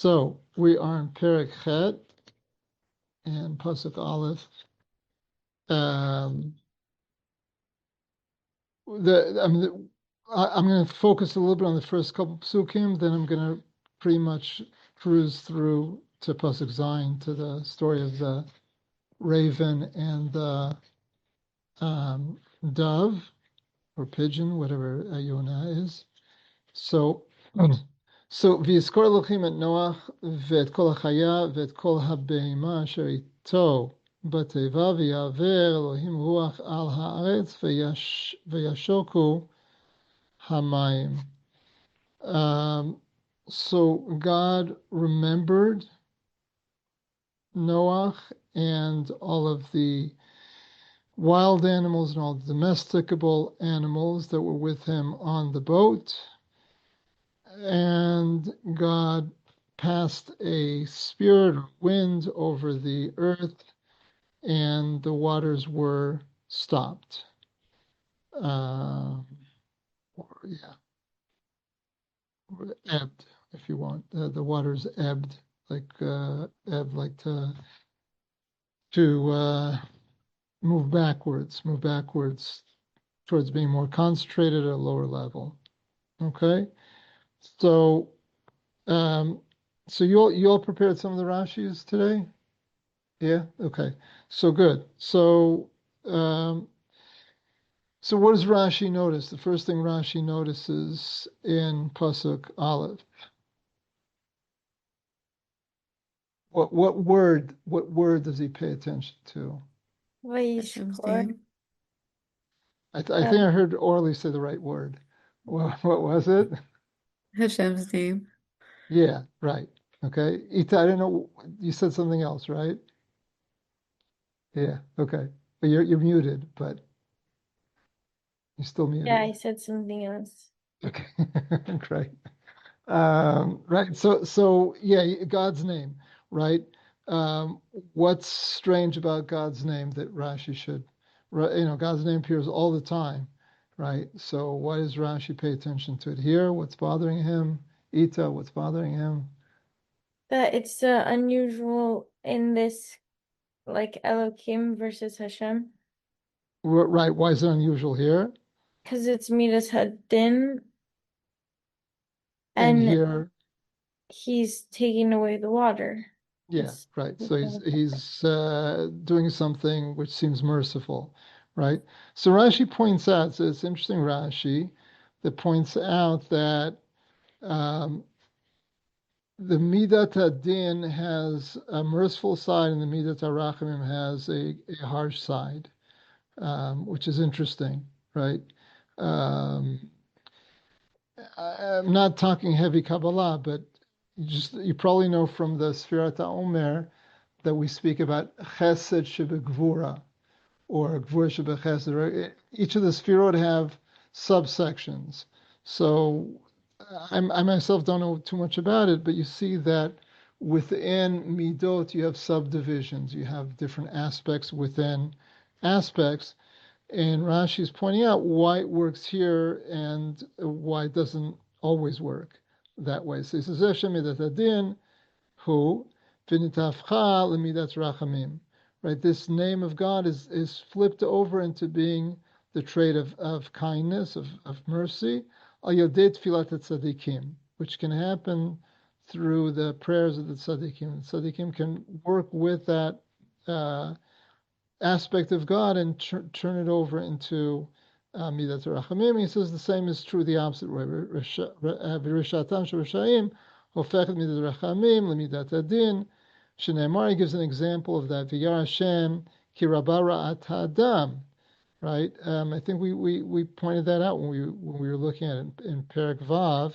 So we are in Perek Chet and Pasuk Aleph. I'm going to focus a little bit on the first couple psukim, then I'm going to pretty much cruise through to Pasuk Zayin, to the story of the raven and the dove or pigeon, whatever Yonah is. So v'yizkor Elohim et Noach ve'et kol hachaya ve'et kol habehema asher ito bateva v'yaver Elohim ruach al haaretz v'yashoku hamayim. So God remembered Noach and all of the wild animals and all the domesticable animals that were with him on the boat. And God passed a spirit of wind over the earth, and the waters were stopped. Or ebbed, if you want. The waters ebbed, like to move backwards towards being more concentrated at a lower level. Okay, so you all prepared some of the Rashis today? Yeah. Okay. So good. So what does Rashi notice? The first thing Rashi notices in Pasuk Aleph. What word does he pay attention to? Hashem's name. I think I heard Orly say the right word. What was it? Hashem's name. Yeah, right. Okay. Ita, I don't know. You said something else, right? Yeah. Okay. But you're muted, but you're still muted. Yeah, I said something else. Okay. Great. Right. So yeah, God's name, right? What's strange about God's name that Rashi should, God's name appears all the time, right? So why does Rashi pay attention to it here? What's bothering him? Ita, what's bothering him? That it's unusual in this, like Elohim versus Hashem. Right. Why is it unusual here? Because it's Midas Hadin, And and here, he's taking away the water. yeah, right. So he's doing something which seems merciful, right? So Rashi points out, so it's interesting Rashi that points out that the Midat Hadin has a merciful side and the Midat HaRachamim has a harsh side, which is interesting, right? I'm not talking heavy Kabbalah, but you probably know from the Sfirat HaOmer that we speak about Chesed Shebegvura or Gvura Shebechesed. Each of the Sfirot have subsections. So I myself don't know too much about it, but you see that within Midot you have subdivisions. You have different aspects within aspects. And Rashi is pointing out why it works here and why it doesn't always work that way. So he says, Midat Adin, who v'nitafcha l'midat rachamim. Right, this name of God is flipped over into being the trait of kindness, of mercy, al yodei tfilat tzaddikim, which can happen through the prayers of the tzaddikim. The tzaddikim can work with that aspect of God and turn it over into midat rachamim. He says the same is true the opposite way. V'rishatam sh'rishayim hofechet midat rachamim l'midat adin. Shneimar, he gives an example of that. V'yar Hashem ki rabba ra'at ha'adam. Right. I think we pointed that out when we were looking at it in Perek Vav,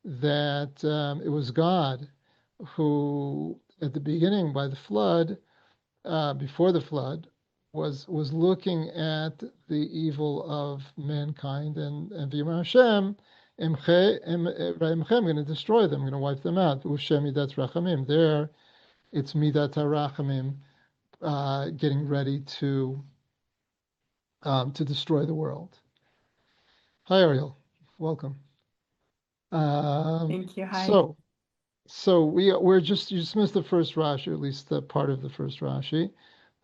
that it was God who, at the beginning, by the flood, before the flood, was looking at the evil of mankind and V'yamar Hashem, I'm going to destroy them, I'm going to wipe them out. U'shemidat rachamim. There, it's midat harachamim, getting ready to destroy the world. Hi, Ariel. Welcome. Thank you. Hi. So, So you just missed the first Rashi, or at least the part of the first Rashi,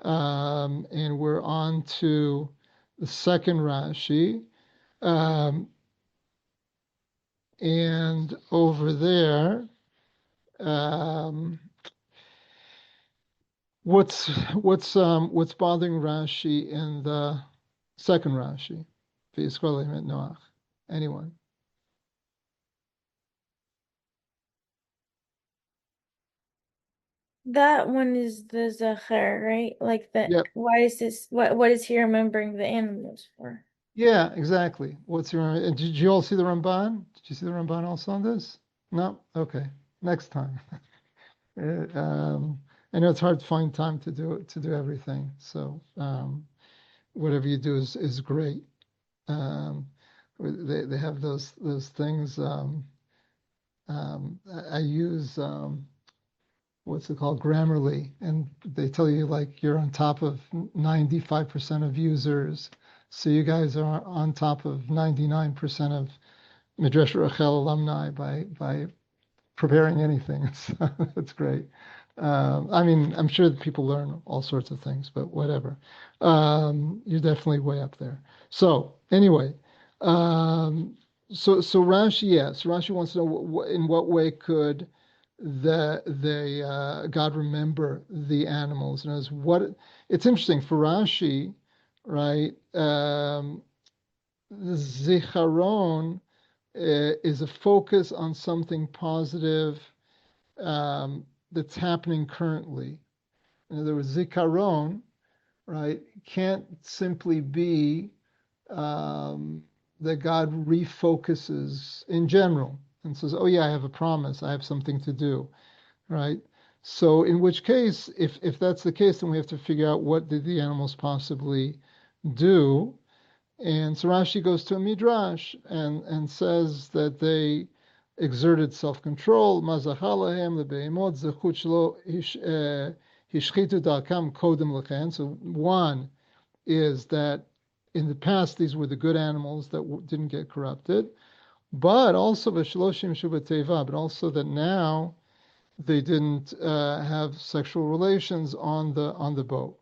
and we're on to the second Rashi, um, and over there, um, what's bothering Rashi in the second Rashi? V'yisraelim et Noach. Anyone? That one is the Zachar, right? Like the Yep. why is this what is he remembering the animals for? Yeah, exactly. What's your? And did you all see the Ramban? Did you see the Ramban also on this? No. Okay. Next time. I know it's hard to find time to do everything. So whatever you do is great. Um, they have those things. I use what's it called, Grammarly, and they tell you like you're on top of 95% of users. So you guys are on top of 99% of Midrash Rachel alumni by preparing anything. So that's great. I mean, I'm sure that people learn all sorts of things, but whatever. You're definitely way up there. So anyway, um, so Rashi, yes, Rashi wants to know in what way could God remember the animals, and as what it's interesting for Rashi, right? The Zicharon is a focus on something positive that's happening currently. In other words, zikaron, right, can't simply be that God refocuses in general and says, "Oh yeah, I have a promise. I have something to do," right? So, in which case, if that's the case, then we have to figure out what did the animals possibly do. And so Rashi goes to a midrash and says that they exerted self-control. Mazachalahem lebeimot zechut shelo hishchitu darkam kodem lechen. So one is that in the past these were the good animals that didn't get corrupted, but also v'shloshim shubateva, but also that now they didn't have sexual relations on the boat.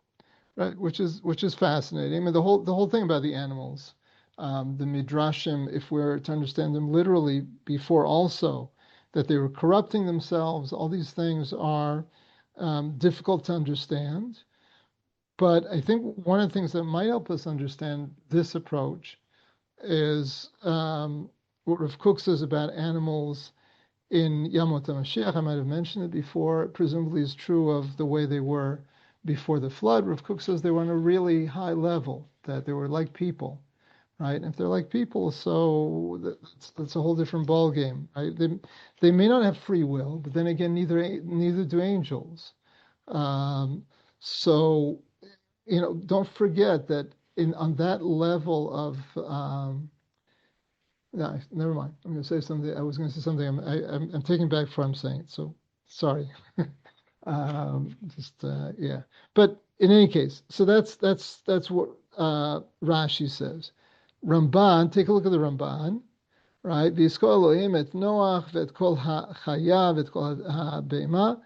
Right, which is fascinating. I mean, the whole thing about the animals, the midrashim, if we're to understand them literally, before also that they were corrupting themselves, all these things are difficult to understand. But I think one of the things that might help us understand this approach is what Rav Kook says about animals in Yamot HaMashiach. I might have mentioned it before. It presumably is true of the way they were before the flood. Rav Kook says they were on a really high level, that they were like people, right? And if they're like people, so that's a whole different ball game, right? They may not have free will, but then again, neither do angels. Um, so don't forget that on that level of no, never mind. I'm going to say something. I was going to say something. I'm taking back before I'm saying it. So sorry. Yeah. But in any case, so that's what Rashi says. Ramban. Take a look at the Ramban. Right. V'yiskol Elohim et Noach v'et kol ha'chaya v'et kol ha'beima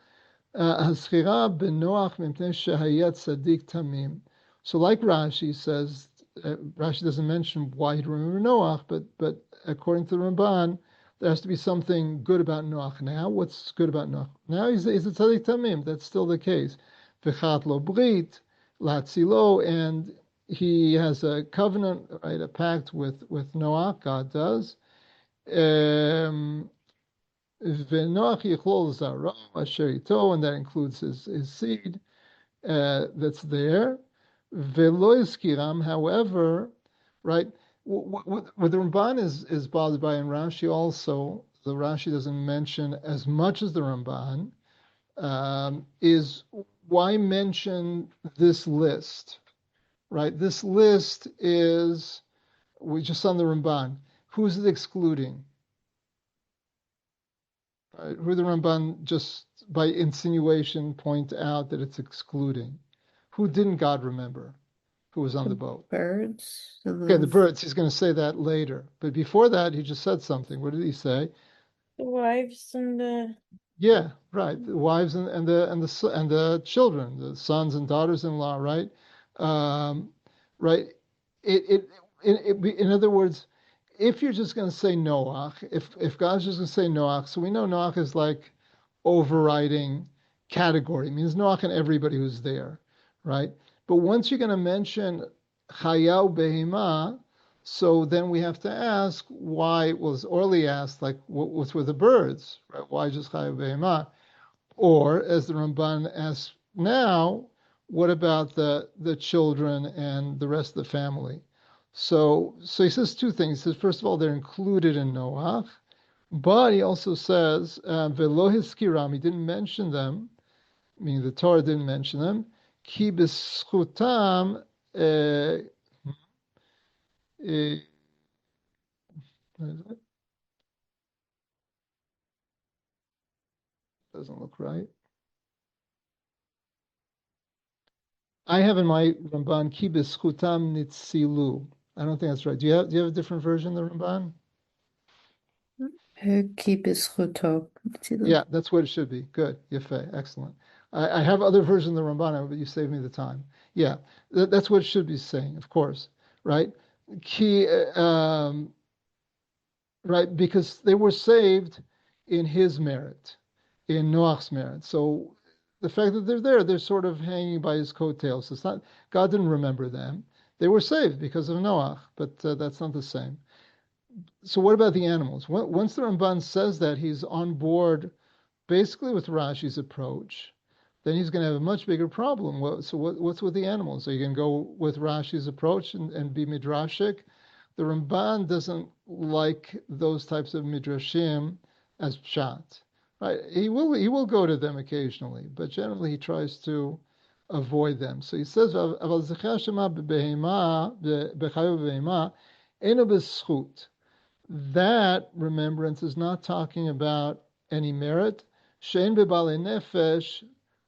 haschira b'Noach mipnei shehayat tzadik tamim. So like Rashi says, Rashi doesn't mention why he'd remember Noach, but according to the Ramban, there has to be something good about Noach now. What's good about Noach? Now he's a tzaddik tamim. That's still the case. V'chat lo brit, latzilo, and he has a covenant, right, a pact with Noach. God does. V'Noach yichlol zaro asher ito, and that includes his seed that's there. Velo iskiram, however, right? What the Ramban is bothered by, and Rashi also, the Rashi doesn't mention as much as the Ramban, is why mention this list, right? This list is, we just on the Ramban. Who's it excluding? Right? Who the Ramban just by insinuation point out that it's excluding? Who didn't God remember? Who was on the boat? Birds. Okay, the birds. He's going to say that later. But before that, he just said something. What did he say? The wives and the Yeah, right. The wives and the children, the sons and daughters-in-law, right? Um, right. In other words, if you're just going to say Noach, if God's just going to say Noach, so we know Noach is like overriding category. It means Noach and everybody who's there, right? But once you're going to mention Chayau Behema, so then we have to ask why was Orly asked, like, what's with the birds, right? Why just Chayav Behema? Or, as the Ramban asks now, what about the children and the rest of the family? So he says two things. He says, first of all, they're included in Noach, but he also says, Velo Hiskiram, he didn't mention them, meaning the Torah didn't mention them, Ki B'schutam, uh, what is it? Doesn't look right. I have in my Ramban ki b'schutam nitzilu. I don't think that's right. Do you have a different version of the Ramban? Keep his chutok. Yeah, that's what it should be. Good, Yefeh, excellent. I have other versions of the Ramban, but you saved me the time. Yeah, that's what it should be saying, of course, right? Ki, right, because they were saved in his merit, in Noach's merit. So the fact that they're there, they're sort of hanging by his coattails. It's not God didn't remember them. They were saved because of Noach, but that's not the same. So what about the animals? Once the Ramban says that he's on board basically with Rashi's approach, then he's going to have a much bigger problem. What's with the animals? Are you going to go with Rashi's approach and be midrashic? The Ramban doesn't like those types of midrashim as pshat. Right? He will go to them occasionally, but generally he tries to avoid them. So he says, "Aval zechar shema b'behema b'chayu b'behema eno b'schut." That remembrance is not talking about any merit. Shein bebale nefesh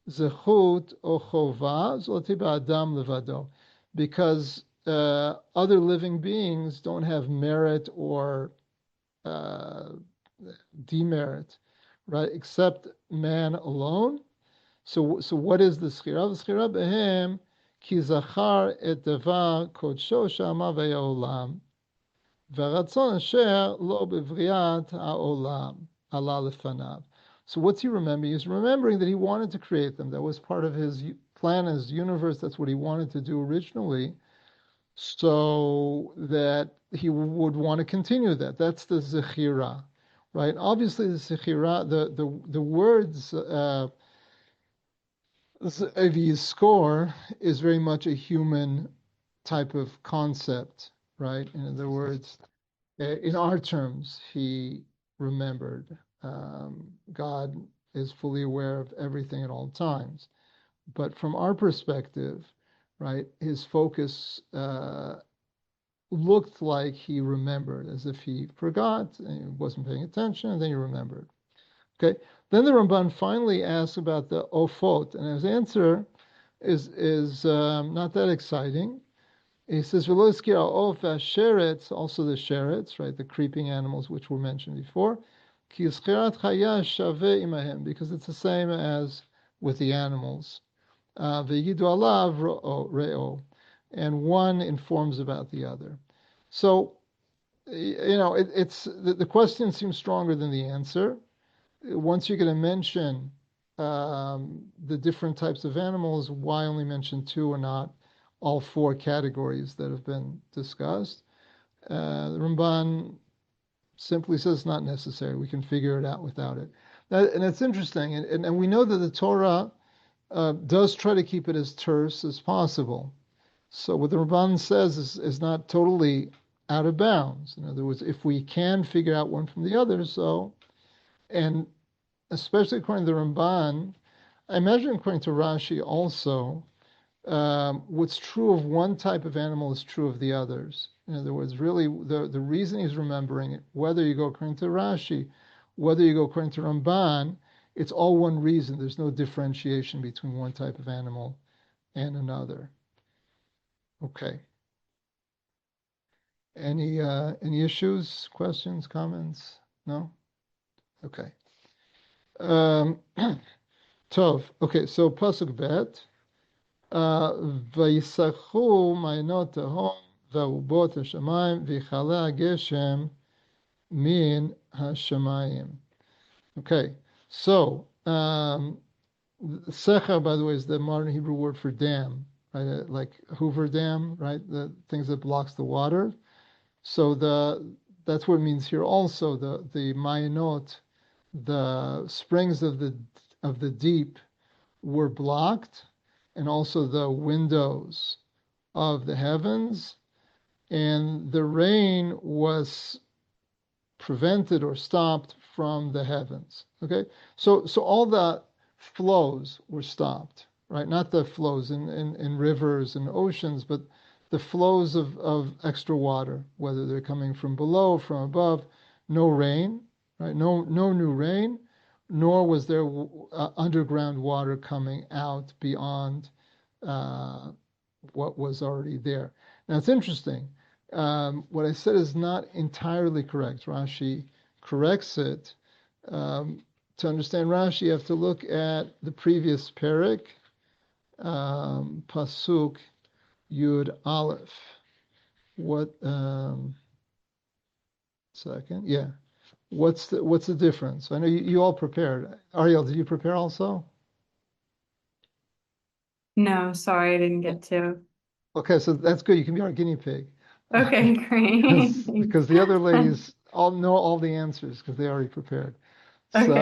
zechut o chova zoti ba'adam levado, because other living beings don't have merit or uh, demerit, right? Except man alone. So what is the schira? The schira behem ki zachar et devar kodsho shama ve'olam. V'ratzon asher lo b'vriat ha'olam ala lefanav. So what's he remembering? He's remembering that he wanted to create them. That was part of his plan, his universe. That's what he wanted to do originally. So that he would want to continue that. That's the zechira, right? Obviously, the zechira, the words score is very much a human type of concept, right? In other words, in our terms, he remembered. God is fully aware of everything at all times. But from our perspective, right, his focus looked like he remembered, as if he forgot and he wasn't paying attention, and then he remembered. Okay. Then the Ramban finally asks about the ofot, and his answer is not that exciting. He says, "Veloskir al-of sheretz," also the sherets, right, the creeping animals which were mentioned before, "Ki yiskirat chaya shaveh imahem," because it's the same as with the animals. Ve'yidu alav re'o, and one informs about the other. So, it's the question seems stronger than the answer. Once you're going to mention the different types of animals, why only mention two and not all four categories that have been discussed? The Ramban simply says it's not necessary. We can figure it out without it. And it's interesting. And we know that the Torah does try to keep it as terse as possible. So what the Ramban says is not totally out of bounds. In other words, if we can figure out one from the other, so, and especially according to the Ramban, I imagine according to Rashi also, what's true of one type of animal is true of the others. In other words, really, the reason he's remembering it, whether you go according to Rashi, whether you go according to Ramban, it's all one reason. There's no differentiation between one type of animal and another. Okay. Any issues, questions, comments? No? Okay. Um, Tov. Okay, so pasuk bet. ויסחו מעיינות תהום וארובות השמיים ויכלה הגשם מן השמיים. Okay, so secher, by the way, is the modern Hebrew word for dam, right? Like Hoover Dam, right? The things that blocks the water. So that's what it means here. Also, the Mayanot, the springs of the deep, were blocked, and also the windows of the heavens, and the rain was prevented or stopped from the heavens. Okay, so all the flows were stopped, right? Not the flows in rivers and oceans, but the flows of extra water, whether they're coming from below, from above. No rain, right? No new rain, nor was there underground water coming out beyond what was already there. Now it's interesting. What I said is not entirely correct. Rashi corrects it. To understand Rashi, you have to look at the previous parak, pasuk Yud Aleph. What? Second, yeah. What's the difference? I know you all prepared. Ariel, did you prepare also? No, sorry, I didn't get to. Okay, so that's good. You can be our guinea pig. Okay, great. Because the other ladies all know all the answers because they already prepared. Okay.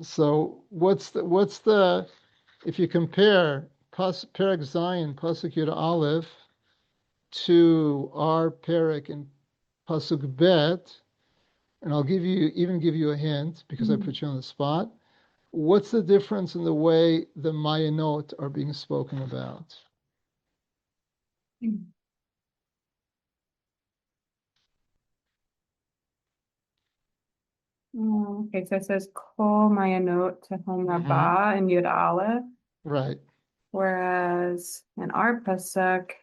So what's the if you compare Perek Zion Pasuk Yud Aleph to our Perek in Pasuk Bet, and I'll give you a hint because I put you on the spot. What's the difference in the way the Mayanot are being spoken about? Okay, so it says Kol Mayanot Tehom Rabbah in Yud Aleph, Right. whereas in our pasuk it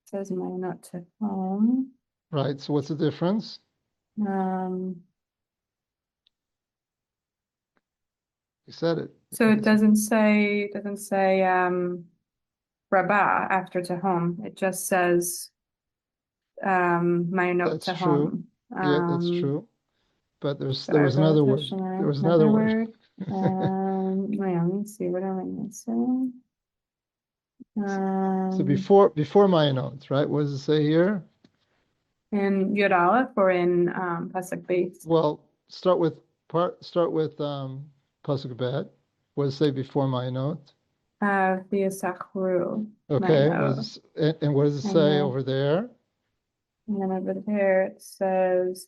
says Mayanot Tehom. Right. So what's the difference? Um, You said it. so it doesn't say Rabbah after Tehom. It just says Mayanot That's true. Tehom. Yeah, that's true. But there was another Rabba word. Teshuvah, There was another word. Wait, let me see. What am I missing? So before Mayanot, right? What does it say here? In Yud Aleph or in Pasuk Beis? Well, start with Pasuk Bet. What does it say before Mayanot? V'yisachru, Okay. Mayanot. And what does it say over there? And then over there it says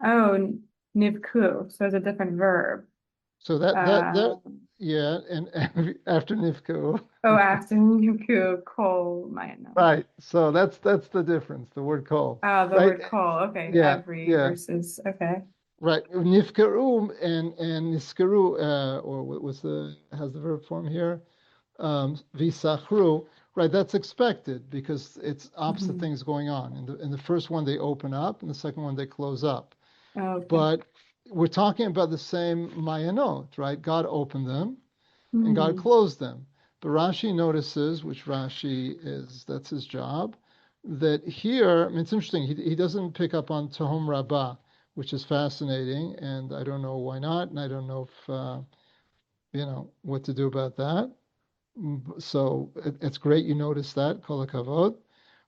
oh, Nivku. So it's a different verb. So that yeah, and after Nifku. Oh, after Nivku, Kol Mayanot. Right. So that's the difference. The word kol. Oh, the right? word Kol. Okay, Yeah. every versus okay. Right. Nifkaru and niskaru, or what's has the verb form here? Visachru. Right. That's expected because it's opposite things going on. In the first one they open up, and the second one they close up. Okay. But we're talking about the same mayanot, right? God opened them, and God closed them. But Rashi notices, which that's his job, that here, I mean, it's interesting, he doesn't pick up on Tehom Rabbah, which is fascinating, and I don't know why not, and I don't know if, what to do about that. So it's great you notice that, Kol HaKavod.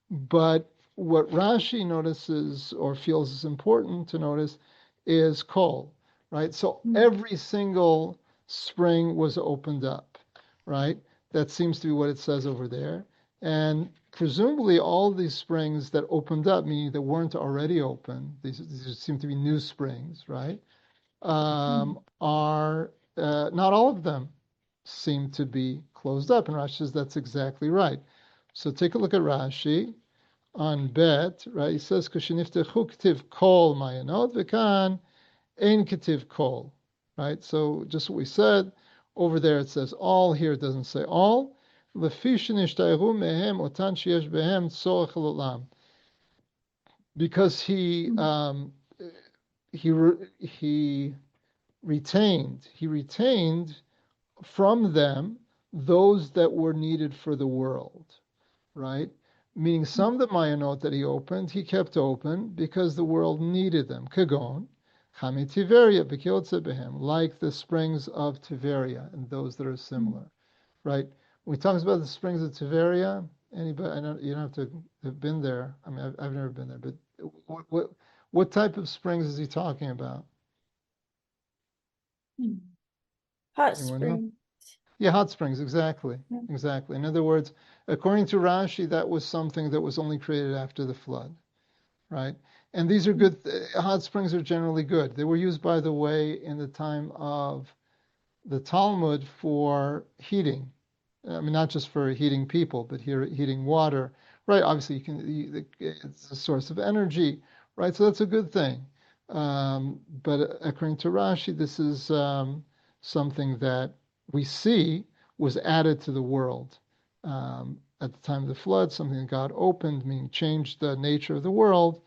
But what Rashi notices or feels is important to notice is Kol, right? So every single spring was opened up, right? That seems to be what it says over there. And presumably all these springs that opened up, meaning that weren't already open, these seem to be new springs, right? Are not all of them seem to be closed up. And Rashi says that's exactly right. So take a look at Rashi on Bet, right? He says, "Kushiniftechu k'tiv kol mayanot v'kan ein k'tiv kol," right? So just what we said over there, it says all. Here it doesn't say all. לפי שנשתיירו מהם אותן שיש בהם צורך לעולם. Because he retained from them those that were needed for the world, right? Meaning some of the Mayanot that he opened, he kept open because the world needed them. Kagon, Chami Tiveria, Bekiltze Behem, like the springs of Tiveria and those that are similar, right? When we talk about the springs of Tiveria, anybody, I know you don't have to have been there. I mean, I've never been there, but what type of springs is he talking about? Hot Anyone know? spring. Yeah, hot springs, exactly. Yeah. Exactly. In other words, according to Rashi, that was something that was only created after the flood, right? And these are good, hot springs are generally good. They were used, by the way, in the time of the Talmud for heating. I mean, not just for heating people, but here heating water, right? Obviously, it's a source of energy, right? So that's a good thing. But according to Rashi, this is something that we see was added to the world at the time of the flood, something that God opened, meaning changed the nature of the world,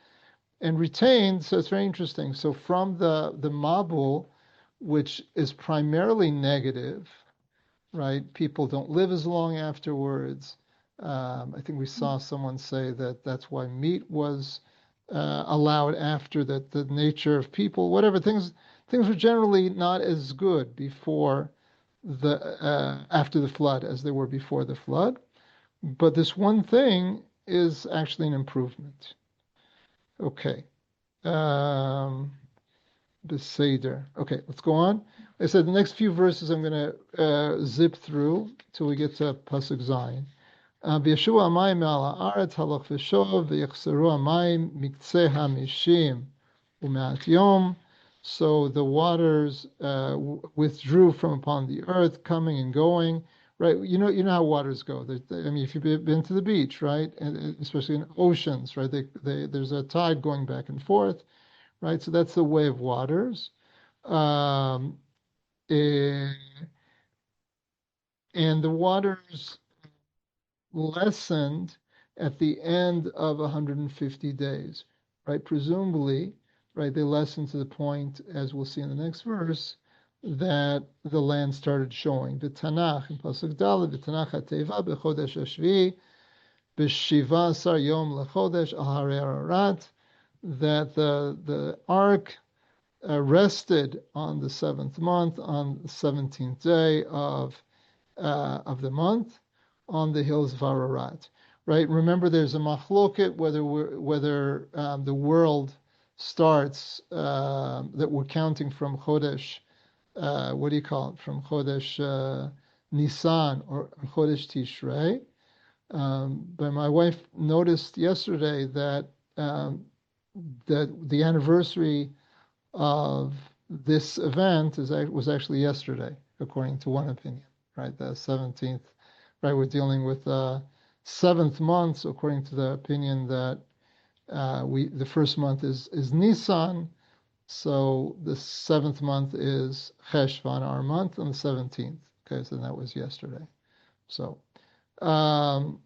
and retained. So it's very interesting. So from the Mabul, which is primarily negative, right? People don't live as long afterwards. I think we saw someone say that that's why meat was allowed after that. The nature of people, whatever things were generally not as good before after the flood as they were before the flood. But this one thing is actually an improvement. Okay. Beseder. Okay, let's go on. I said the next few verses I'm going to zip through till we get to Pasuk Zayin. V'yeshuva amayim me'al ha'aretz halach v'shov v'yachseru amayim miktzeh hamishim u'me'at yom. So the waters withdrew from upon the earth, coming and going. Right, you know how waters go. I mean, if you've been to the beach, right, and especially in oceans, right, there's a tide going back and forth. Right, so that's the way of waters, and the waters lessened at the end of 150 days, right? Presumably, right, they lessened to the point, as we'll see in the next verse, that the land started showing. The Tanakh in Pasuk Daled, the Tanakh HaTeva b'chodesh Hashvi b'shiva asar yom lechodesh al harei Ararat, that the ark rested on the 7th month, on the 17th day of the month, on the hills of Ararat. Right? Remember, there's a machloket whether the world starts that we're counting from Chodesh. What do you call it? From Chodesh Nisan or Chodesh Tishrei. But my wife noticed yesterday that the anniversary of this event was actually yesterday, according to one opinion, right? The 17th, right? We're dealing with 7th month, so according to the opinion that the first month is Nisan, so the 7th month is Cheshvan, our month, on the 17th. Okay, so that was yesterday. So, in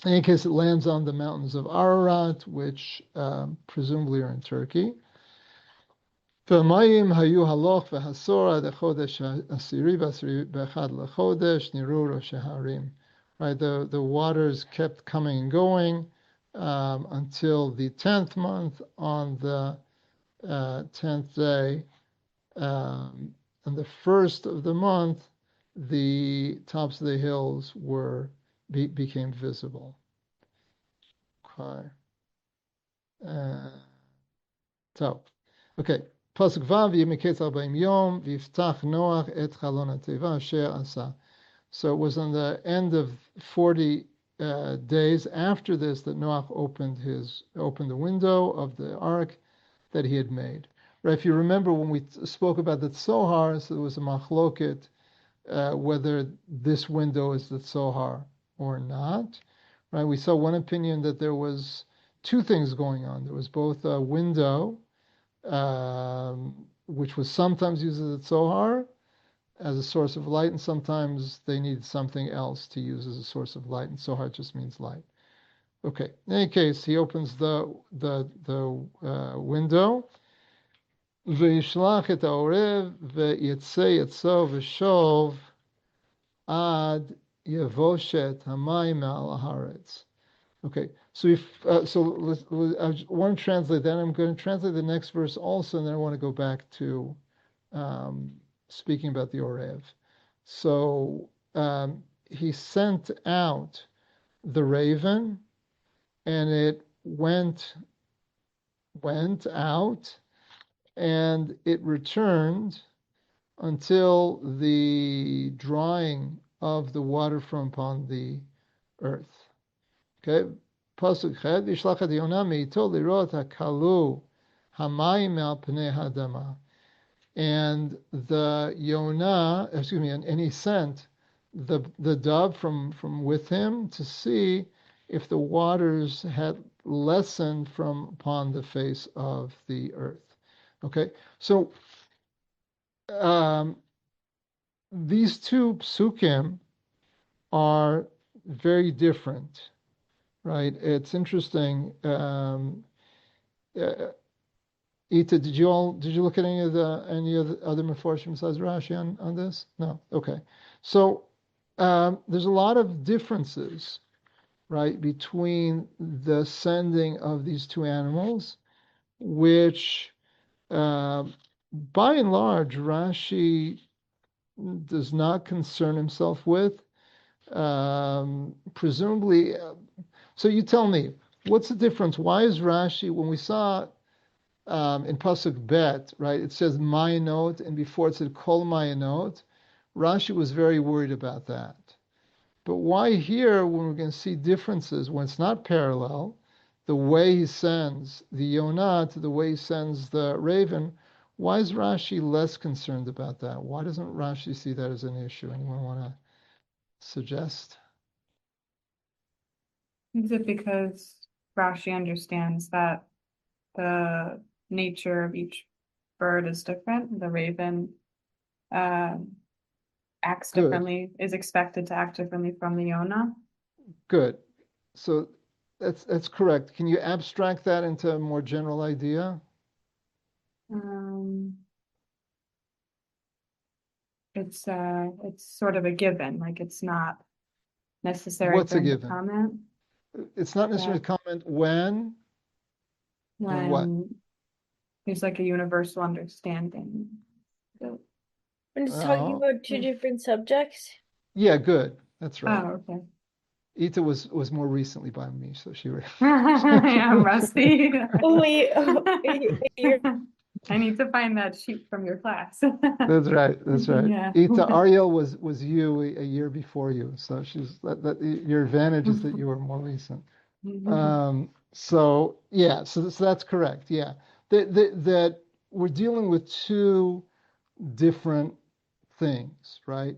any case, it lands on the mountains of Ararat, which presumably are in Turkey. והמים היו הלוך והסור עד החודש העשירי והעשירי באחד לחודש נראו ראשי ההרים. Right, the waters kept coming and going until the 10th month. On the 10th day, on the first of the month, the tops of the hills became visible. Okay. So, okay. Pasuk Vav Yemeketz 40 Yom V'Yiftach Noach Et Chalon HaTeva Asher Asa. So it was on the end of 40 days after this that Noach opened the window of the ark that he had made. Right? If you remember when we spoke about the Tzohar, so there was a machloket whether this window is the Tzohar or not. Right? We saw one opinion that there was two things going on. There was both a window, which was sometimes used as a Tzohar, as a source of light, and sometimes they need something else to use as a source of light, and Sohar just means light. Okay. In any case, he opens the window. V'yishlach et ha'orev v'yitzei yitzo v'shov ad yevoshet hamayim al haaretz. Okay, so I want to translate that. I'm going to translate the next verse also, and then I want to go back to speaking about the Orev. So he sent out the raven, and it went out, and it returned until the drying of the water from upon the earth. Okay, pasuk chet v'yishlach et Yonah meito lirot hakalu hamayim al pnei hadama, and the Yonah, and he sent the dove from with him to see if the waters had lessened from upon the face of the earth. Okay, so these two psukim are very different. Right, it's interesting. Ita, did you look at any of the other Meforshim besides Rashi on this? No. Okay. So there's a lot of differences, right, between the sending of these two animals, which by and large Rashi does not concern himself with. Presumably. So you tell me, what's the difference? Why is Rashi, when we saw in Pasuk Bet, right, it says Mayanot, and before it said Kol Mayanot, Rashi was very worried about that. But why here, when we're going to see differences, when it's not parallel, the way he sends the Yonah to the way he sends the raven, why is Rashi less concerned about that? Why doesn't Rashi see that as an issue? Anyone want to suggest? Is it because Rashi understands that the nature of each bird is different? The raven acts Good. differently, is expected to act differently from the Yonah. Good. So that's correct. Can you abstract that into a more general idea? It's sort of a given, like it's not necessary What's for a him to given? comment It's not necessarily comment when and what. when there's like a universal understanding. So- When it's talking Oh, about two different subjects. yeah, good. That's right. Oh, okay. Ita was more recently by me, so she was. I'm rusty. You're I need to find that sheet from your class. That's right. That's right. Yeah. Ita Ariel was you a year before you, so she's that your advantage is that you were more recent. So yeah, so that's correct. Yeah, that we're dealing with two different things, right?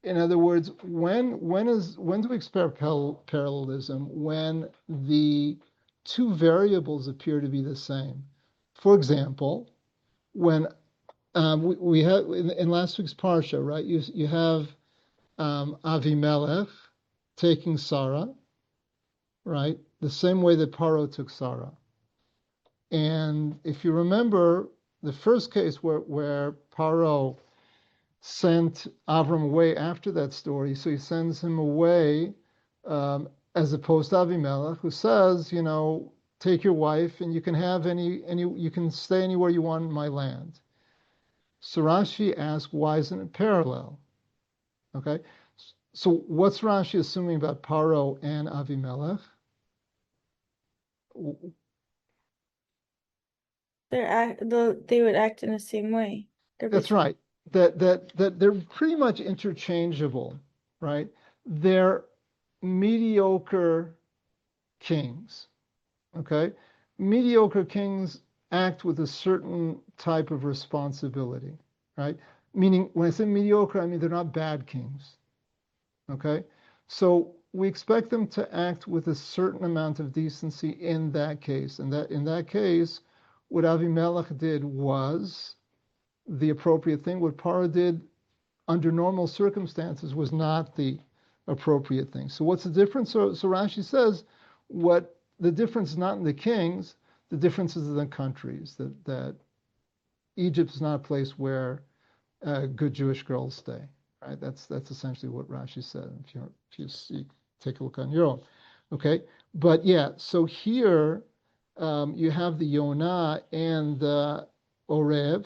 In other words, when do we expect parallelism? When the two variables appear to be the same. For example, when we had in last week's parsha, right? You have Avimelech taking Sarah, right? The same way that Paro took Sarah. And if you remember the first case where Paro sent Avram away after that story, so he sends him away as opposed to Avimelech, who says, take your wife and you can have you can stay anywhere you want in my land. So Rashi asks, why isn't it parallel? Okay, so what's Rashi assuming about Paro and Avimelech? they would act in the same way. That's right. That they're pretty much interchangeable, right? They're mediocre kings. Okay, mediocre kings act with a certain type of responsibility, right? Meaning, when I say mediocre, I mean they're not bad kings. Okay, so we expect them to act with a certain amount of decency in that case, and that in that case, what Avimelech did was the appropriate thing. What Paro did under normal circumstances was not the appropriate thing. So what's the difference? So Rashi says, what the difference is not in the kings, the difference is in the countries. That Egypt is not a place where good Jewish girls stay. Right? That's essentially what Rashi said. If you see, take a look on your own. Okay, but yeah. So here you have the Yonah and the Orev,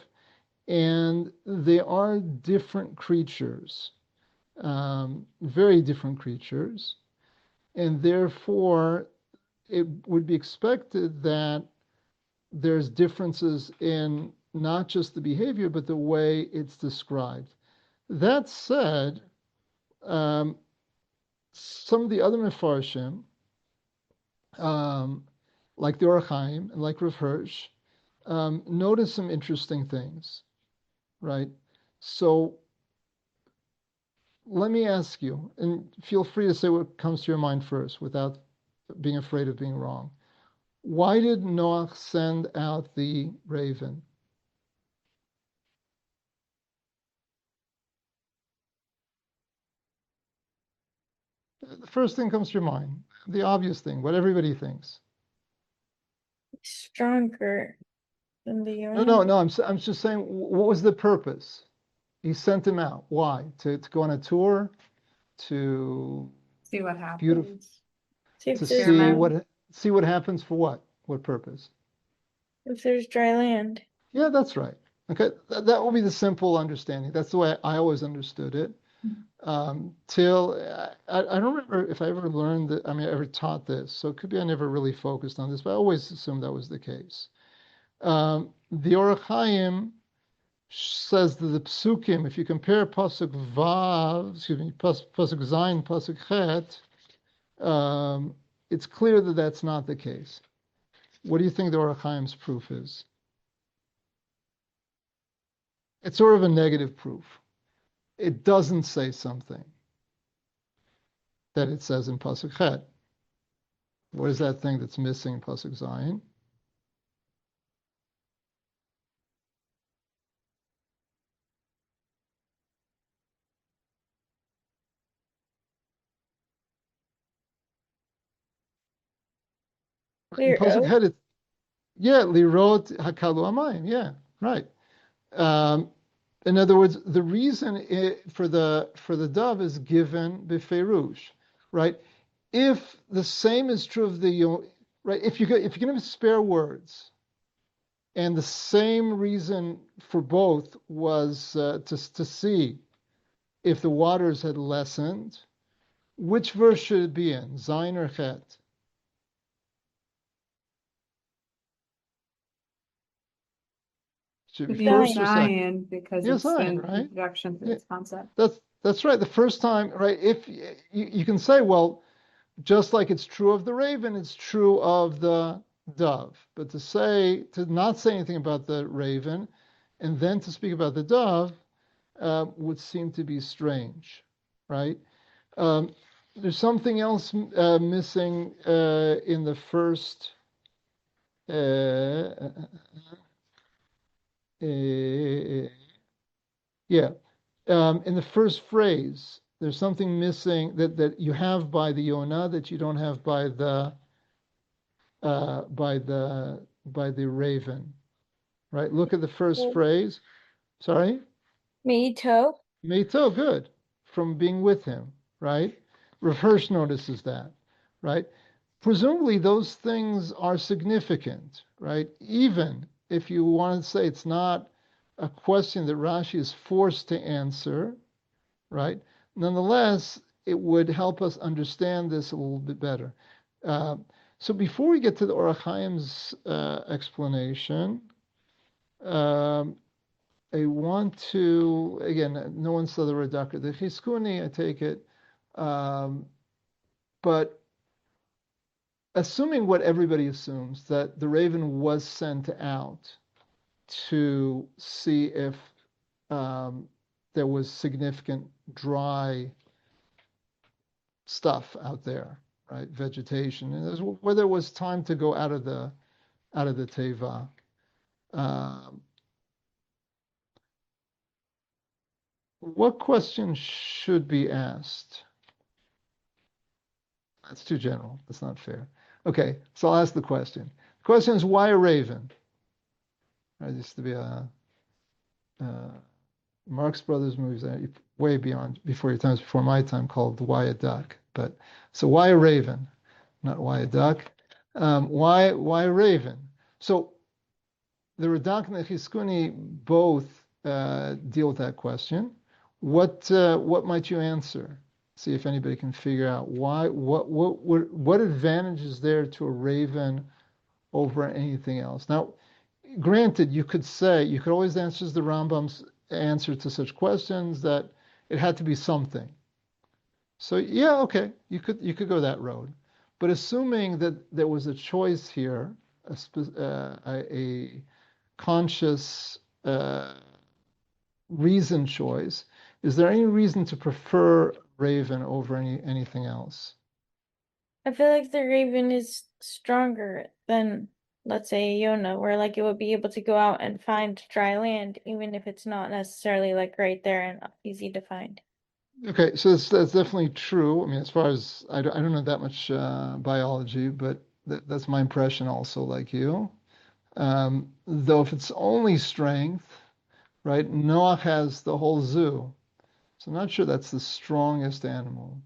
and they are different creatures, very different creatures, and therefore it would be expected that there's differences in not just the behavior, but the way it's described. That said, some of the other Mefarshim, like the Orach Chaim and like Rav Hirsch, notice some interesting things, right? So let me ask you, and feel free to say what comes to your mind first without being afraid of being wrong. Why did Noach send out the raven? The first thing comes to your mind, the obvious thing, what everybody thinks. Stronger than the No. I'm just saying, what was the purpose? He sent him out. Why? To go on a tour, to See what beautiful, happens. See if to there's see what happens for what? What purpose? if there's dry land. Yeah, that's right. Okay, that will be the simple understanding. That's the way I always understood it. Till I don't remember if I ever learned that. I mean, I ever taught this, so it could be I never really focused on this, but I always assumed that was the case. The Orach Chaim says that the psukim, if you compare pasuk vav, pasuk zayin, pasuk chet, it's clear that that's not the case. What do you think the Orach Chaim's proof is? It's sort of a negative proof. It doesn't say something that it says in pasuk chet. What is that thing that's missing in pasuk zayin? In Clear pasuk oak. chet, it's lirot hakalu amayim. Yeah, right. In other words, the reason for the dove is given b'feirush, right? If the same is true of the right, if you're going to spare words, and the same reason for both was to see if the waters had lessened, which verse should it be in, Zayin or Chet? Should it be first or second? Zion, because Yeah, it's the Zayin, right? introduction to Yeah, this concept. that's right. The first time, right? If you can say, well, just like it's true of the raven, it's true of the dove. But to not say anything about the raven, and then to speak about the dove, would seem to be strange, right? There's something else missing in the first. Yeah, in the first phrase, there's something missing that you have by the Yonah that you don't have by the raven, right? Look at the first phrase. Sorry, Meito. Meito, good, from being with him, right? Rav Hirsch notices that, right? Presumably those things are significant, right? Even if you want to say it's not a question that Rashi is forced to answer, right? Nonetheless, it would help us understand this a little bit better. So before we get to the Orach Chaim's explanation, I want to, again, no one saw the Redaka, the Chizkuni, I take it, but assuming what everybody assumes, that the raven was sent out to see if there was significant dry stuff out there, right? Vegetation, and whether it was time to go out of the teva. What question should be asked? That's too general. That's not fair. Okay, so I'll ask the question. The question is, why a raven? There used to be a Marx Brothers movies way before your times, before my time, called Why a Duck. But so why a raven? Not why a duck. Why a raven? So the Radak and the Chizkuni both deal with that question. What might you answer? See if anybody can figure out why. What advantage is there to a raven over anything else? Now, granted, you could always answer the Rambam's answer to such questions that it had to be something. So yeah, okay, you could go that road, but assuming that there was a choice here, a conscious reason choice, is there any reason to prefer raven over anything else? I feel like the raven is stronger than, let's say, Yona, where like it would be able to go out and find dry land, even if it's not necessarily like right there and easy to find. Okay, so that's definitely true. I mean, as far as I don't know that much biology, but that's my impression also, like you. Though if it's only strength, right? Noah has the whole zoo, so I'm not sure that's the strongest animal.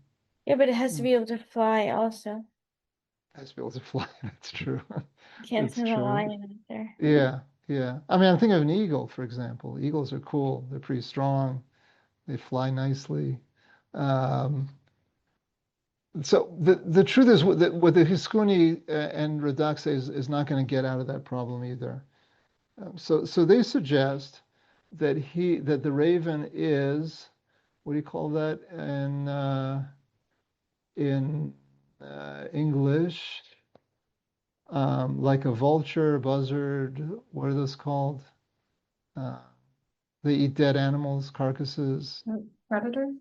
Yeah, but it has to Hmm. be able to fly also. Has to be able to fly. That's true. You can't That's send a true. lion out there. Yeah, yeah. I mean, I'm thinking of an eagle, for example. Eagles are cool. They're pretty strong. They fly nicely. Um, so the truth is, what the Hiskuni and Radak say is not going to get out of that problem either. So they suggest that the raven is, what do you call that in English? Like a vulture, buzzard. What are those called? Uh, they eat dead animals, carcasses. Predator?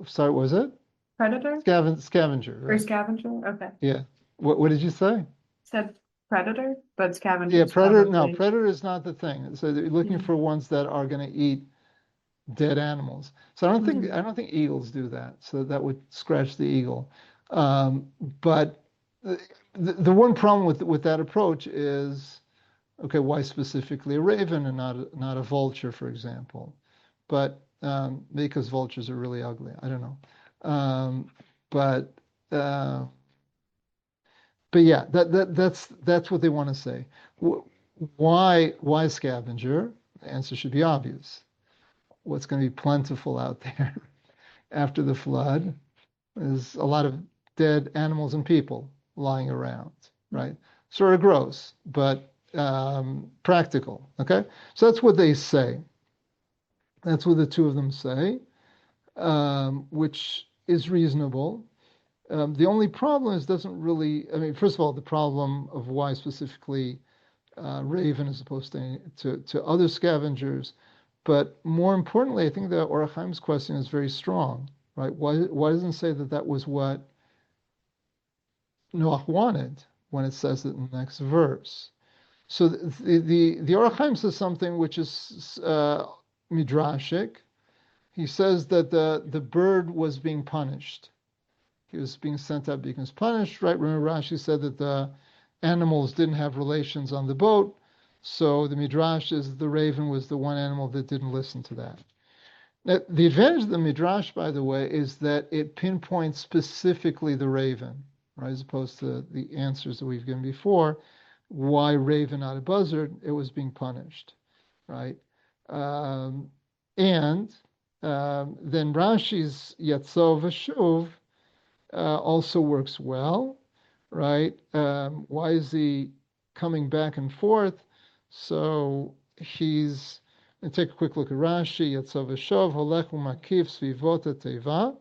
Sorry, what was it? Predator? Scavenger, Or right? scavenger? Okay. Yeah. What did you say? Said predator, but scavenger Yeah, is predator. No, probably. predator is not the thing. So they're looking Mhm. for ones that are going to eat dead animals. So Mhm. I don't think eagles do that. So that would scratch the eagle. Um, but the one problem with that approach is, okay, why specifically a raven and not a vulture, for example? But because vultures are really ugly. I don't know. But uh, but yeah, that's what they want to say. Why scavenger? The answer should be obvious. What's going to be plentiful out there after the flood is a lot of dead animals and people lying around, right? Sort of gross, but practical. Okay, so that's what they say. That's what the two of them say, which is reasonable. The only problem is doesn't really. I mean, first of all, the problem of why specifically raven as opposed to other scavengers, but more importantly, I think that Orach Chaim's question is very strong, right? Why doesn't it say that was what Noach wanted when it says it in the next verse? So the Orach Chaim says something which is midrashic. He says that the bird was being punished. He was being sent out because punished, right? Remember Rashi said that the animals didn't have relations on the boat. So the Midrash is the raven was the one animal that didn't listen to that. Now, the advantage of the Midrash, by the way, is that it pinpoints specifically the raven, right? As opposed to the answers that we've given before. Why raven, not a buzzard? It was being punished, right? And then Rashi's Yatzov Veshuv also works well, right? Why is he coming back and forth? So he's, and take a quick look at Rashi. Yatzav Eshov holech umakif svivot teva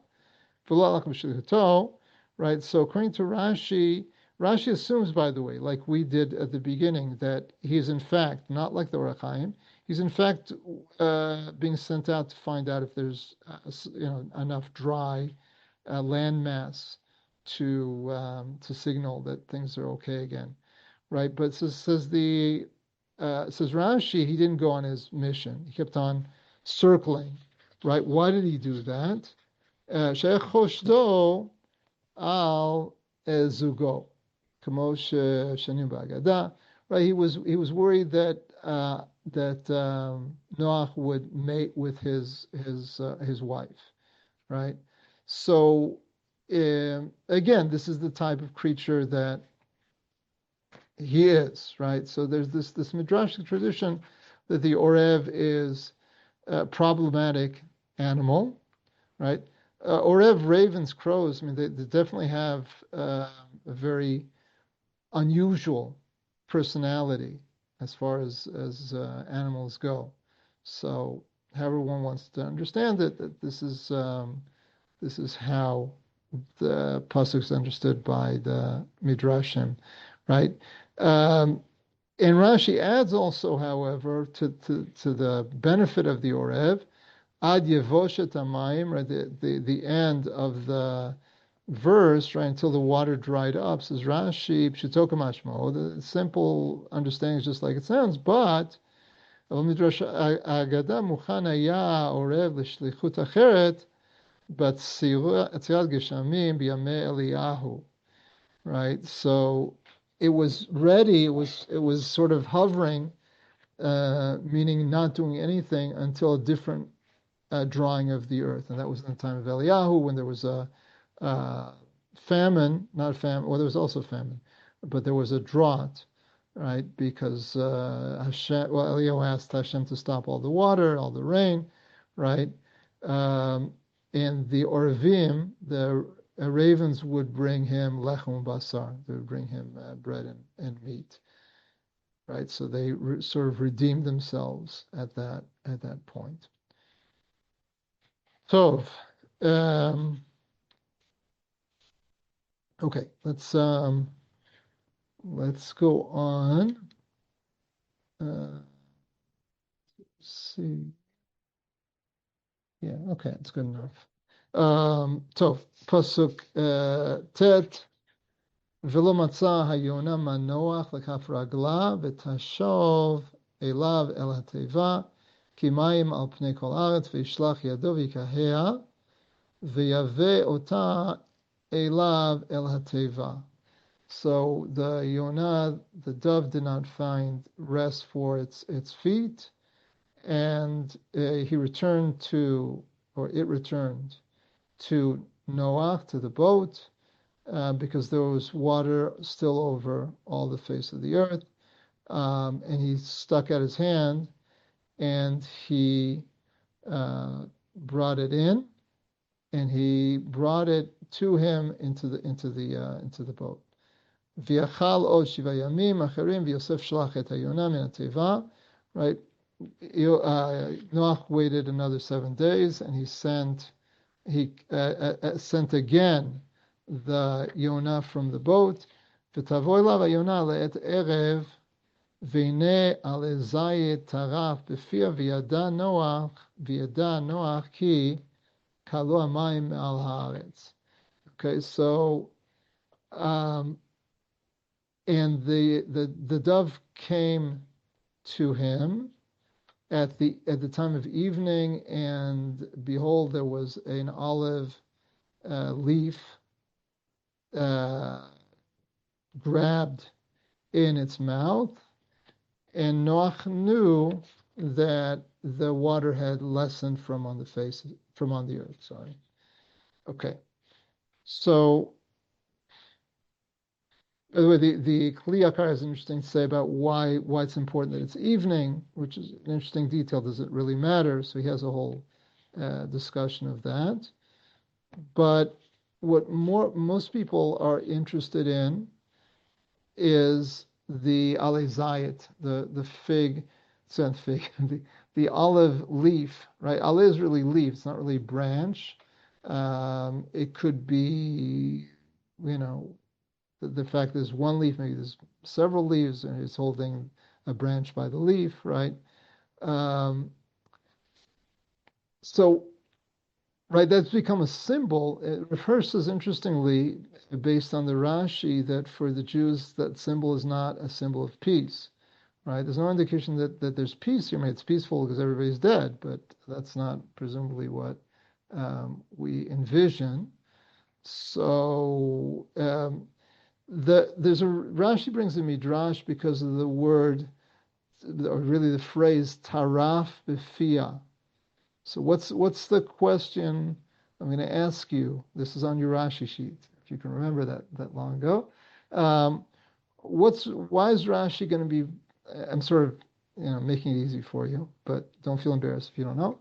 v'lo alach right? So according to Rashi, Rashi assumes, by the way, like we did at the beginning, that he is in fact not like the Orach Chaim. He's in fact being sent out to find out if there's enough dry land mass to signal that things are okay again, right? But says Rashi, he didn't go on his mission. He kept on circling, right? Why did he do that? She'ech choshdo al zugo, kamo shenim b'agada. Right? He was worried that Noach would mate with his wife, right? So again, this is the type of creature that he is, right? So there's this midrashic tradition that the Orev is a problematic animal, right? Orev, ravens, crows, I mean, they definitely have a very unusual personality as far as animals go. So however one wants to understand it, that this is how the pasuk is understood by the midrashim, right? And Rashi adds also, however, to the benefit of the Orev, ad yevoshet hamayim, right? The end of the verse, right, until the water dried up, says Rashi, pshuto kamashmo. The simple understanding is just like it sounds, but midrash agada muchan haya orev l'shlichut acheret, but tzirat geshamim b'yamei Eliyahu, right? So it was ready. It was sort of hovering, meaning not doing anything until a different drawing of the earth, and that was in the time of Eliyahu when there was a famine, not famine. Well, there was also famine, but there was a drought, right? Because Hashem, well, Eliyahu asked Hashem to stop all the water, all the rain, right? And the Orvim, the ravens would bring him lechem basar. They would bring him bread and meat, right? So they sort of redeemed themselves at that point. So, okay, let's go on. Let's see. Yeah, okay, it's good enough. So, pasuk tet. ולא מצא היונה מנוח לכף רגלה ותשוב אליו אל התיבה כי מים על פני כל הארץ וישלח ידו ויקהה ויבא אותה אליו אל התיבה. So the Yonah, the dove, did not find rest for its feet, and it returned to Noach, to the boat, because there was water still over all the face of the earth, and he stuck out his hand, and he brought it in, and he brought it to him into the boat. V'yachal od shiva yamim acherim v'Yosef shlach et hayonah min hateva. Right, Noach waited another 7 days, and he sent again the Yonah from the boat. V'tavo elav hayonah le'et erev v'nei ale zayit taraf b'fiya v'yada Noach ki kalu hamayim al haaretz. Okay, so and the dove came to him at the time of evening, and behold, there was an olive leaf grabbed in its mouth, and Noach knew that the water had lessened from on the earth. Sorry. Okay, so. By the way, the Kli Yakar is interesting to say about why it's important that it's evening, which is an interesting detail. Does it really matter? So he has a whole discussion of that. But what most people are interested in is the alezayit, the fig, the olive leaf, right? Ale is really leaf; it's not really branch. It could be, the fact there's one leaf, maybe there's several leaves, and it's holding a branch by the leaf, right? So, right, that's become a symbol. It refers, interestingly, based on the Rashi, that for the Jews, that symbol is not a symbol of peace, right? There's no indication that there's peace here. I mean, it's peaceful because everybody's dead, but that's not presumably what we envision. So there's a Rashi brings a midrash because of the word, or really the phrase taraf b'fia. So what's the question I'm going to ask you? This is on your Rashi sheet, if you can remember that long ago. Why is Rashi going to be? I'm sort of making it easy for you, but don't feel embarrassed if you don't know.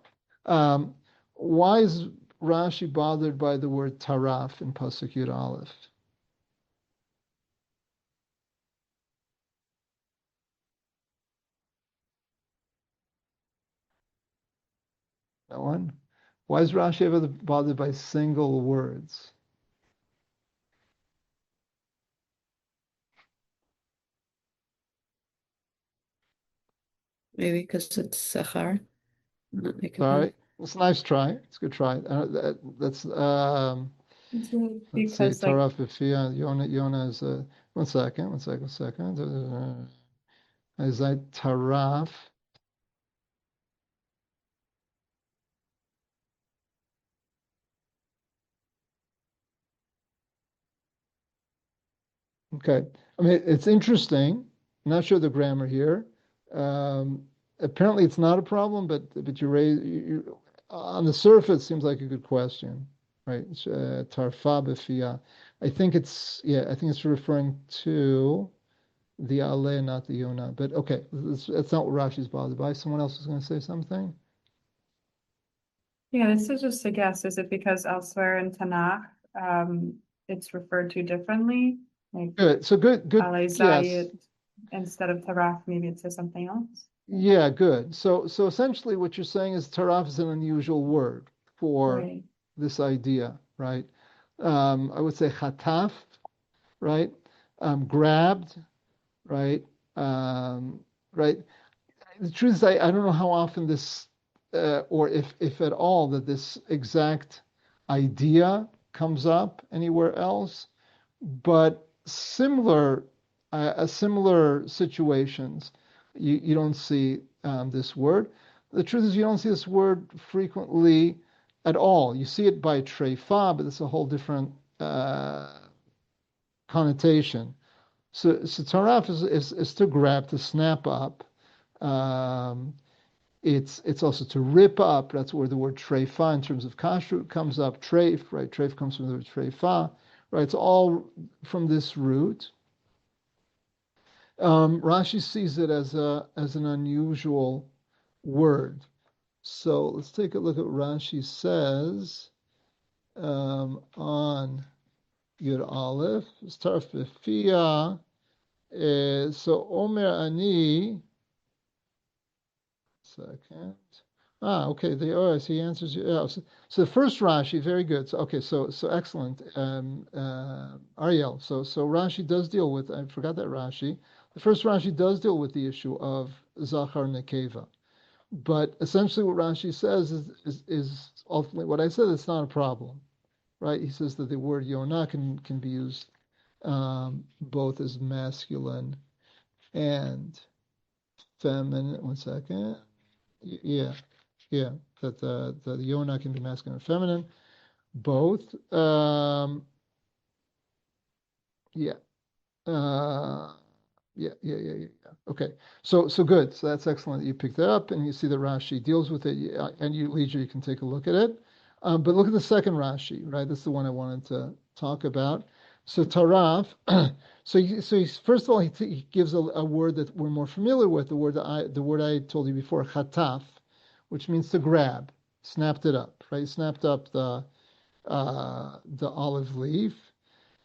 Why is Rashi bothered by the word taraf in Pasuk Yud Aleph? No one? Why is Rashi ever bothered by single words? Maybe because it's Sachar. Sorry, it's a nice try. It's a good try. Let's see. Because like Taraf b'fia. Yona is one second. Is that taraf? Okay. I mean, it's interesting. I'm not sure the grammar here. Apparently, it's not a problem, but you on the surface seems like a good question, right? Tarfa b'fia. I think it's referring to the ale, not the yona. But okay, that's not what Rashi's bothered by. Someone else is going to say something. yeah, this is just a guess. Is it because elsewhere in Tanakh, it's referred to differently? Like Good. So good. Ale Yes. Zayit instead of Taraf, maybe it says something else. Yeah. Good. So essentially, what you're saying is taraf is an unusual word for Right. this idea, right? I would say chataf, right? Grabbed, right? Right. The truth is, I don't know how often this, or if at all, that this exact idea comes up anywhere else, but similar situations, you don't see this word. The truth is, you don't see this word frequently at all. You see it by treifa, but it's a whole different connotation. So taraf is to grab, to snap up. It's also to rip up. That's where the word treifa in terms of kashrut comes up. Treif, right? Treif comes from the word treifa, right? It's all from this root. Rashi sees it as an unusual word. So let's take a look at what Rashi says on Yud Aleph. Start b'fia. So Omer Ani. Second. Okay. So he answers you. So the first Rashi, very good. So okay. So excellent, Ariel. So Rashi does deal with. I forgot that Rashi. The first Rashi does deal with the issue of Zachar Nekeva, but essentially what Rashi says is ultimately what I said. It's not a problem, right? He says that the word Yonah can be used both as masculine and feminine. One second. Yeah, that the Yonah can be masculine and feminine, both. Yeah. Uh, yeah. Okay. So good. So that's excellent that you picked that up, and you see that Rashi deals with it, and Leisure, you can take a look at it. But look at the second Rashi, right? That's the one I wanted to talk about. So taraf. First of all, he gives a word that we're more familiar with, the word I told you before, chataf, which means to grab. Snapped it up, right? Snapped up the olive leaf.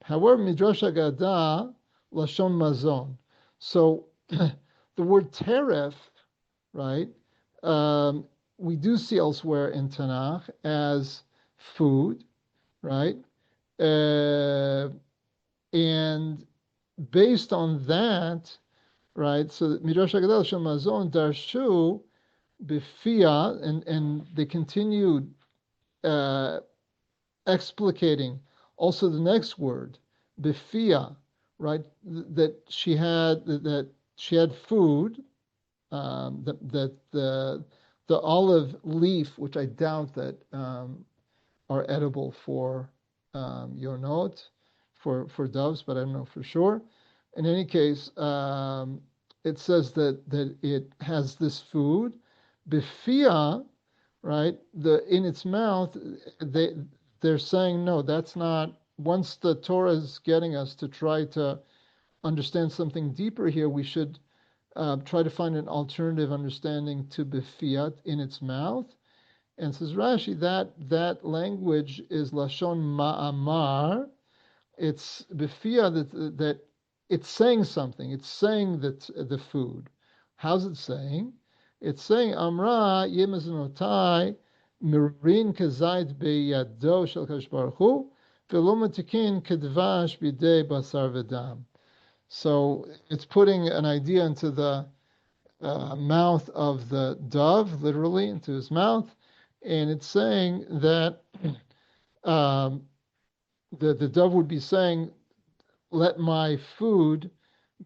However, Midrash Agada, Lashon Mazon. So the word teref, right, we do see elsewhere in Tanakh as food, right? And based on that, right, so Midrash Agada, Lashon Mazon, Darshu, Bifia, and they continued explicating also the next word, bifia, right? That she had food, that the olive leaf, which I doubt that are edible for yonot, for doves, but I don't know for sure. In any case, it says that it has this food, bifia, right? In its mouth, they're saying no, that's not. Once the Torah is getting us to try to understand something deeper here, we should try to find an alternative understanding to bifia, in its mouth. And says Rashi, that language is lashon ma'amar. It's bifia, that it's saying something. It's saying that the food. How's it saying? It's saying Amra yemaznotai mirin kazait beyado shel Kadosh Baruch Hu v'lo matikin kedvash bidei basar v'dam. So it's putting an idea into the mouth of the dove, literally into his mouth, and it's saying that the dove would be saying, let my food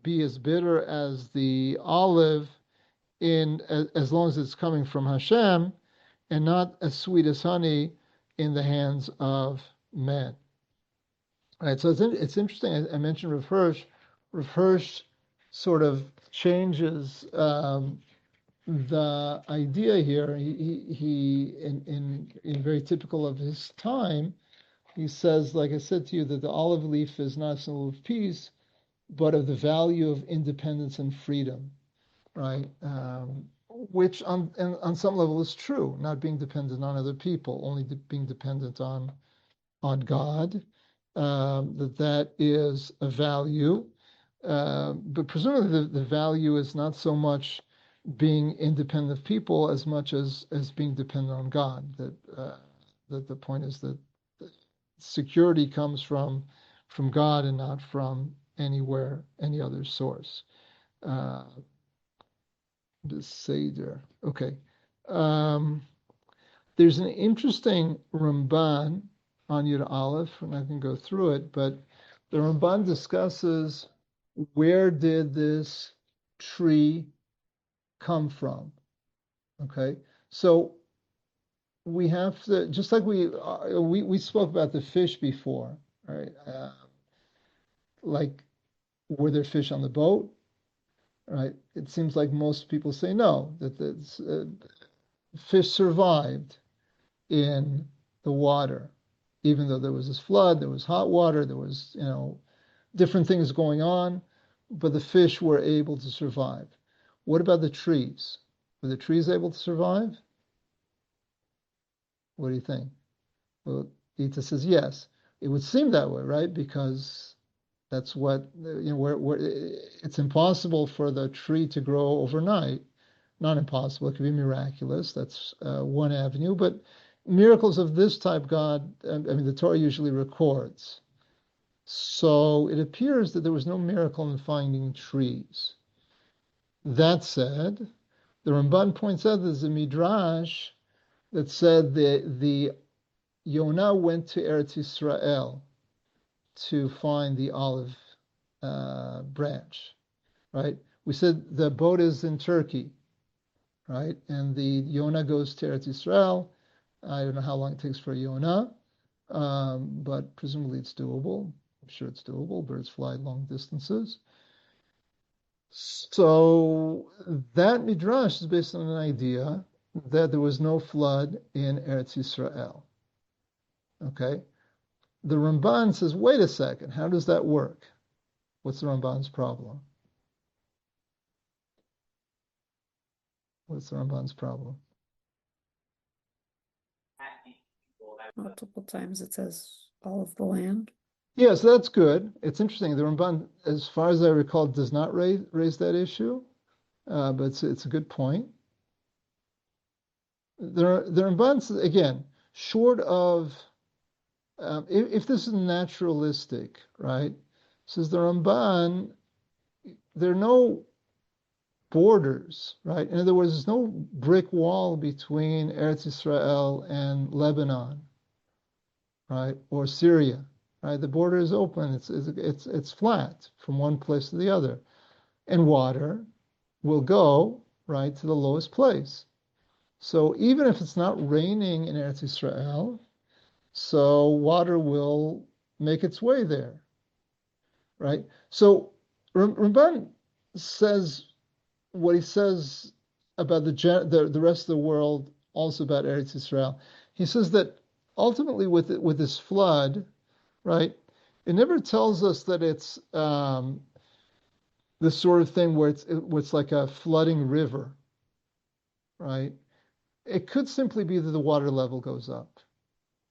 be as bitter as the olive, as long as it's coming from Hashem, and not as sweet as honey in the hands of men. All right, so it's interesting. I mentioned Rav Hirsch. Rav Hirsch sort of changes the idea here. He in very typical of his time, he says, like I said to you, that the olive leaf is not a symbol of peace, but of the value of independence and freedom, right? Which on some level is true, not being dependent on other people, only being dependent on God. That is a value, but presumably the value is not so much being independent of people as much as being dependent on God. That the point is that security comes from God and not from anywhere, any other source. The Seder. Okay. There's an interesting Ramban on Yud Aleph, and I can go through it, but the Ramban discusses where did this tree come from. Okay, so we have to, just like we spoke about the fish before, right? Like, were there fish on the boat? Right? It seems like most people say no, that the fish survived in the water, even though there was this flood, there was hot water, there was different things going on, but the fish were able to survive. What about the trees? Were the trees able to survive? What do you think? Well, Ita says yes. It would seem that way, right? Because that's what, where it's impossible for the tree to grow overnight. Not impossible, it could be miraculous. That's one avenue. But miracles of this type, God, the Torah usually records. So it appears that there was no miracle in finding trees. That said, the Ramban points out there's a midrash that said the Yonah went to Eretz Yisrael to find the olive branch, right? We said the boat is in Turkey, right? And the Yonah goes to Eretz Yisrael. I don't know how long it takes for a Yonah, but presumably it's doable. I'm sure it's doable. Birds fly long distances. So that midrash is based on an idea that there was no flood in Eretz Yisrael. Okay? The Ramban says, wait a second, how does that work? What's the Ramban's problem? What's the Ramban's problem? Multiple times it says all of the land. Yes, that's good. It's interesting. The Ramban, as far as I recall, does not raise that issue, but it's a good point. The Ramban, again, short of, if this is naturalistic, right, says the Ramban, there are no borders, right? In other words, there's no brick wall between Eretz Yisrael and Lebanon, right, or Syria. Right, the border is open. It's flat from one place to the other, and water will go right, to the lowest place. So even if it's not raining in Eretz Israel, so water will make its way there, right? So Ramban says what he says about the rest of the world, also about Eretz Israel. He says that ultimately with this flood, right, it never tells us that it's the sort of thing where it's like a flooding river, right? It could simply be that the water level goes up.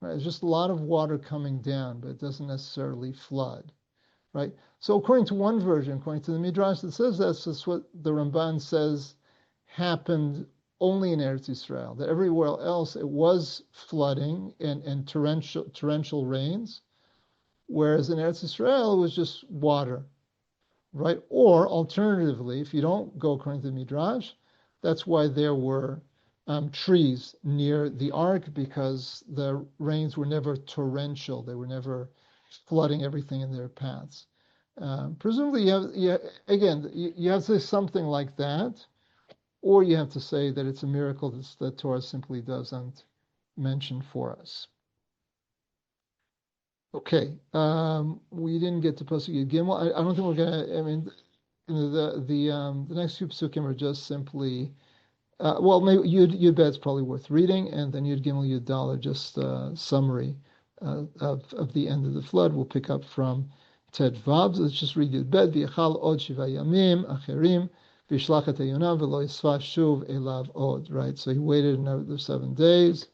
Right? There's just a lot of water coming down, but it doesn't necessarily flood, right? So according to one version, according to the Midrash that says that's what the Ramban says happened only in Eretz Israel, that everywhere else it was flooding and torrential rains, whereas in Eretz Israel it was just water, right? Or alternatively, if you don't go according to the Midrash, that's why there were trees near the ark, because the rains were never torrential. They were never flooding everything in their paths. Presumably, you have to say something like that, or you have to say that it's a miracle that Torah simply doesn't mention for us. Okay, we didn't get to Pasuk Yud Gimel. I don't think we're gonna. I mean, the next few psukim are just simply. Well, maybe Yud Bet's probably worth reading, and then Yud Gimel Yud Dal are just a summary of the end of the flood. We'll pick up from Ted Vav. Let's just read Yud Bet. V'yachal od shiva yamim acherim v'yishlach et hayonah v'lo yisfa shuv elav od. Right. So he waited another 7 days,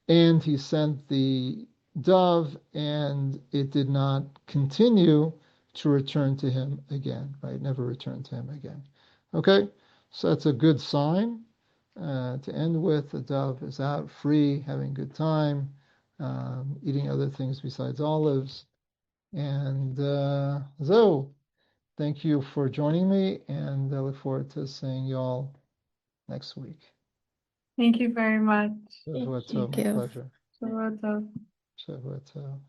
and he sent the dove, and it did not continue to return to him again. Right. Never returned to him again. Okay. So that's a good sign to end with. The dove is out, free, having a good time, eating other things besides olives. And so, thank you for joining me, and I look forward to seeing you all next week. Thank you very much. Shavua Thank tov, my you. pleasure. Shavua tov. Shavua tov.